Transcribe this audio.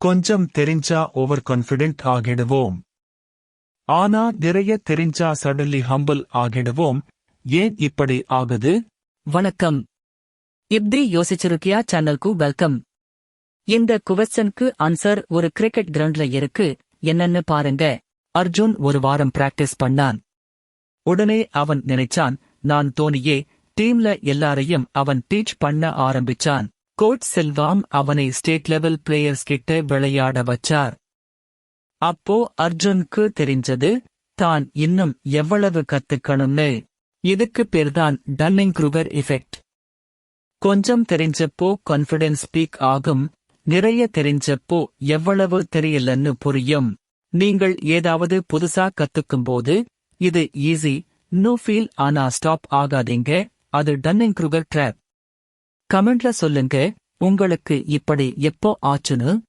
கொஞ்சம் தெரிஞ்சா over confident ஆகிடுவோம். ஆனா நிறைய தெரிஞ்சா சடன்லி ஹம்பிள் ஆகிடுவோம். ஏன் இப்படி ஆகுது? வணக்கம். இப்படி யோசிச்சிருக்கியா சேனலுக்கு வெல்கம். இந்த குவெஸ்சனுக்கு ஆன்சர் ஒரு கிரிக்கெட் கிரவுண்ட்ல இருக்கு, என்னன்னு பாருங்க. அர்ஜுன் ஒரு வாரம் பிராக்டிஸ் பண்ணான். உடனே அவன் நினைச்சான், நான் தோனியே, டீம்ல எல்லாரையும் அவன் டீச் பண்ண ஆரம்பிச்சான். கோச் செல்வாம் அவனை ஸ்டேட் லெவல் பிளேயர்ஸ் கிட்ட விளையாட வச்சார். அப்போ அர்ஜுனுக்கு தெரிஞ்சது, தான் இன்னும் எவ்வளவு கத்துக்கணும்னு. இதுக்கு பேர்தான் டன்னிங்-க்ரூகர் எஃபெக்ட். கொஞ்சம் தெரிஞ்சப்போ கான்ஃபிடன்ஸ் பீக் ஆகும், நிறைய தெரிஞ்சப்போ எவ்வளவு தெரியலன்னு புரியும். நீங்கள் ஏதாவது புதுசா கத்துக்கும்போது, இது ஈஸி, நோ ஃபீல், ஆனா ஸ்டாப் ஆகாதீங்க, அது டன்னிங்-க்ரூகர் ட்ராப். கமெண்ட்ல சொல்லுங்க, உங்களுக்கு இப்படி எப்போ ஆச்சுன்னு.